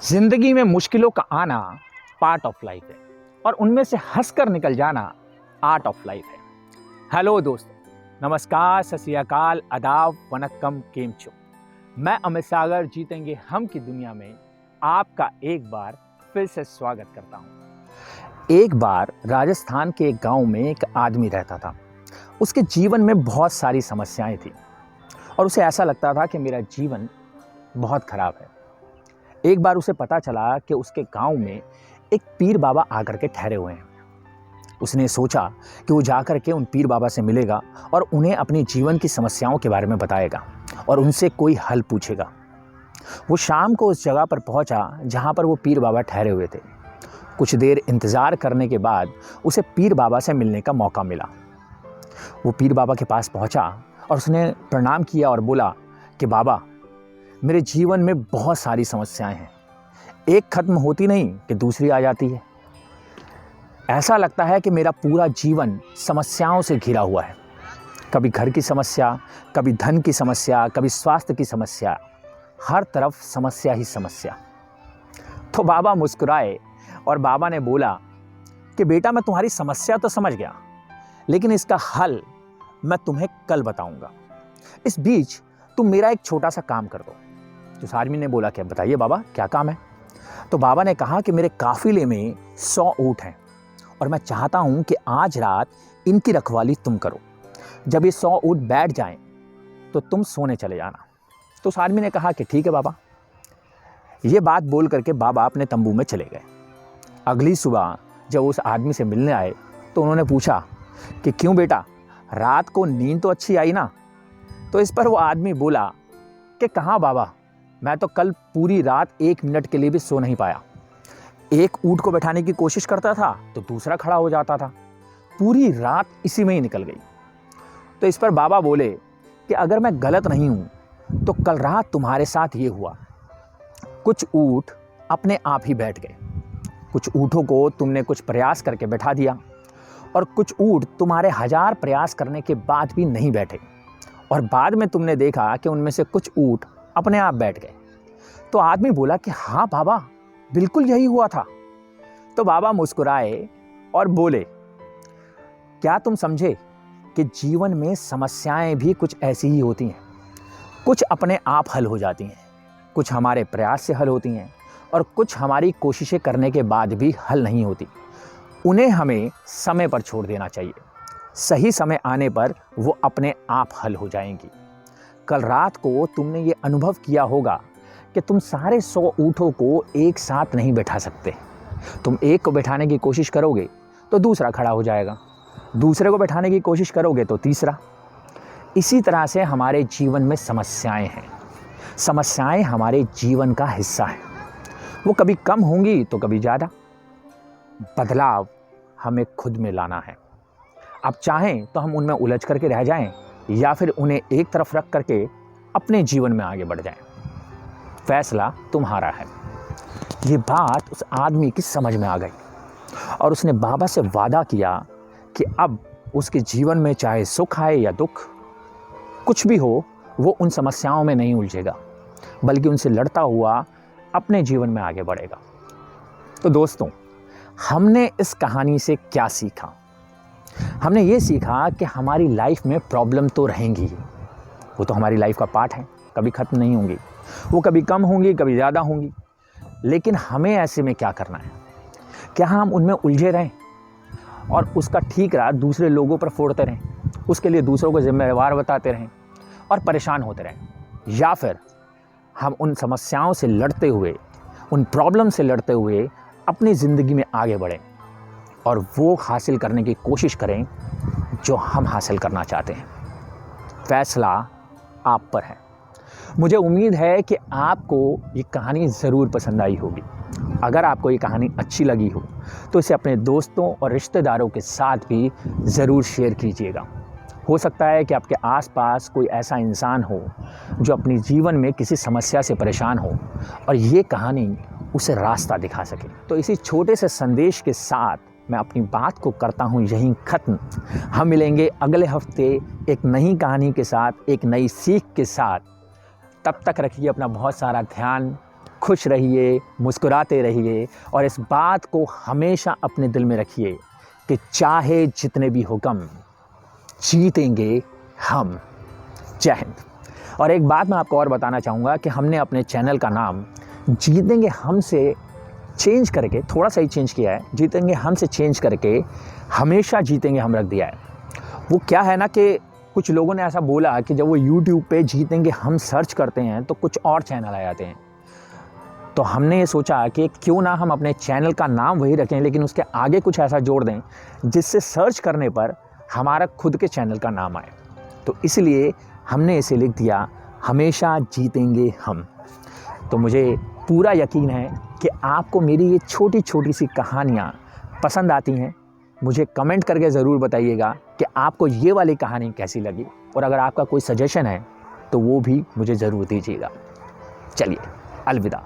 जिंदगी में मुश्किलों का आना पार्ट ऑफ लाइफ है और उनमें से हंसकर निकल जाना आर्ट ऑफ लाइफ है। हेलो दोस्तों, नमस्कार, सत श्री अकाल, आदाब, वनक्कम, केम छो। मैं अमित सागर जीतेंगे हम की दुनिया में आपका एक बार फिर से स्वागत करता हूँ। एक बार राजस्थान के एक गांव में एक आदमी रहता था। उसके जीवन में बहुत सारी समस्याएं थी और उसे ऐसा लगता था कि मेरा जीवन बहुत खराब है। एक बार उसे पता चला कि उसके गांव में एक पीर बाबा आकर के ठहरे हुए हैं। उसने सोचा कि वो जाकर के उन पीर बाबा से मिलेगा और उन्हें अपनी जीवन की समस्याओं के बारे में बताएगा और उनसे कोई हल पूछेगा। वो शाम को उस जगह पर पहुंचा जहां पर वो पीर बाबा ठहरे हुए थे। कुछ देर इंतज़ार करने के बाद उसे पीर बाबा से मिलने का मौका मिला। वो पीर बाबा के पास पहुंचा और उसने प्रणाम किया और बोला कि बाबा, मेरे जीवन में बहुत सारी समस्याएं हैं। एक खत्म होती नहीं कि दूसरी आ जाती है। ऐसा लगता है कि मेरा पूरा जीवन समस्याओं से घिरा हुआ है। कभी घर की समस्या, कभी धन की समस्या, कभी स्वास्थ्य की समस्या, हर तरफ समस्या ही समस्या। तो बाबा मुस्कुराए और बाबा ने बोला कि बेटा, मैं तुम्हारी समस्या तो समझ गया, लेकिन इसका हल मैं तुम्हें कल बताऊंगा। इस बीच तुम मेरा एक छोटा सा काम कर दो। तो उस आदमी ने बोला कि बताइए बाबा, क्या काम है? तो बाबा ने कहा कि मेरे काफिले में 100 ऊँट हैं और मैं चाहता हूं कि आज रात इनकी रखवाली तुम करो। जब ये 100 ऊँट बैठ जाएं तो तुम सोने चले जाना। तो उस आदमी ने कहा कि ठीक है बाबा। ये बात बोल करके बाबा अपने तंबू में चले गए। अगली सुबह जब उस आदमी से मिलने आए तो उन्होंने पूछा कि क्यों बेटा, रात को नींद तो अच्छी आई ना? तो इस पर वो आदमी बोला कि कहाँ बाबा, मैं तो कल पूरी रात 1 मिनट के लिए भी सो नहीं पाया। एक ऊँट को बैठाने की कोशिश करता था तो दूसरा खड़ा हो जाता था। पूरी रात इसी में ही निकल गई। तो इस पर बाबा बोले कि अगर मैं गलत नहीं हूँ तो कल रात तुम्हारे साथ ये हुआ। कुछ ऊँट अपने आप ही बैठ गए, कुछ ऊँटों को तुमने कुछ प्रयास करके बैठा दिया और कुछ ऊँट तुम्हारे 1000 प्रयास करने के बाद भी नहीं बैठे और बाद में तुमने देखा कि उनमें से कुछ ऊँट अपने आप बैठ गए। तो आदमी बोला कि हाँ बाबा, बिल्कुल यही हुआ था। तो बाबा मुस्कुराए और बोले, क्या तुम समझे कि जीवन में समस्याएं भी कुछ ऐसी ही होती हैं। कुछ अपने आप हल हो जाती हैं, कुछ हमारे प्रयास से हल होती हैं और कुछ हमारी कोशिशें करने के बाद भी हल नहीं होती। उन्हें हमें समय पर छोड़ देना चाहिए। सही समय आने पर वो अपने आप हल हो जाएंगी। कल रात को तुमने ये अनुभव किया होगा कि तुम सारे 100 ऊँटों को एक साथ नहीं बैठा सकते। तुम एक को बैठाने की कोशिश करोगे तो दूसरा खड़ा हो जाएगा, दूसरे को बैठाने की कोशिश करोगे तो तीसरा। इसी तरह से हमारे जीवन में समस्याएं हैं। समस्याएं हमारे जीवन का हिस्सा है। वो कभी कम होंगी तो कभी ज़्यादा। बदलाव हमें खुद में लाना है। अब चाहें तो हम उनमें उलझ करके रह जाएं या फिर उन्हें एक तरफ रख करके अपने जीवन में आगे बढ़ जाएं। फैसला तुम्हारा है। ये बात उस आदमी की समझ में आ गई और उसने बाबा से वादा किया कि अब उसके जीवन में चाहे सुख आए या दुख, कुछ भी हो, वो उन समस्याओं में नहीं उलझेगा, बल्कि उनसे लड़ता हुआ अपने जीवन में आगे बढ़ेगा। तो दोस्तों, हमने इस कहानी से क्या सीखा? हमने ये सीखा कि हमारी लाइफ में प्रॉब्लम तो रहेंगी ही। वो तो हमारी लाइफ का पार्ट है, कभी ख़त्म नहीं होंगी। वो कभी कम होंगी, कभी ज़्यादा होंगी। लेकिन हमें ऐसे में क्या करना है? क्या हम उनमें उलझे रहें और उसका ठीक राह दूसरे लोगों पर फोड़ते रहें, उसके लिए दूसरों को जिम्मेवार बताते रहें और परेशान होते रहें? या फिर हम उन समस्याओं से लड़ते हुए, उन प्रॉब्लम से लड़ते हुए अपनी ज़िंदगी में आगे बढ़ें और वो हासिल करने की कोशिश करें जो हम हासिल करना चाहते हैं? फैसला आप पर है। मुझे उम्मीद है कि आपको ये कहानी ज़रूर पसंद आई होगी। अगर आपको ये कहानी अच्छी लगी हो तो इसे अपने दोस्तों और रिश्तेदारों के साथ भी ज़रूर शेयर कीजिएगा। हो सकता है कि आपके आसपास कोई ऐसा इंसान हो जो अपने जीवन में किसी समस्या से परेशान हो और ये कहानी उसे रास्ता दिखा सके। तो इसी छोटे से संदेश के साथ मैं अपनी बात को करता हूँ यहीं ख़त्म। हम मिलेंगे अगले हफ्ते एक नई कहानी के साथ, एक नई सीख के साथ। तब तक रखिए अपना बहुत सारा ध्यान। खुश रहिए, मुस्कुराते रहिए और इस बात को हमेशा अपने दिल में रखिए कि चाहे जितने भी हो गम, जीतेंगे हम। जय हिंद। और एक बात मैं आपको और बताना चाहूँगा कि हमने अपने चैनल का नाम जीतेंगे हम से चेंज करके, थोड़ा सा ही चेंज किया है, जीतेंगे हम से चेंज करके हमेशा जीतेंगे हम रख दिया है। वो क्या है ना कि कुछ लोगों ने ऐसा बोला कि जब वो YouTube पे जीतेंगे हम सर्च करते हैं तो कुछ और चैनल आ जाते हैं। तो हमने ये सोचा कि क्यों ना हम अपने चैनल का नाम वही रखें, लेकिन उसके आगे कुछ ऐसा जोड़ दें जिससे सर्च करने पर हमारा खुद के चैनल का नाम आए। तो इसलिए हमने इसे लिख दिया हमेशा जीतेंगे हम। तो मुझे पूरा यकीन है कि आपको मेरी ये छोटी छोटी सी कहानियाँ पसंद आती हैं। मुझे कमेंट करके ज़रूर बताइएगा कि आपको ये वाली कहानी कैसी लगी, और अगर आपका कोई सजेशन है तो वो भी मुझे ज़रूर दीजिएगा। चलिए, अलविदा।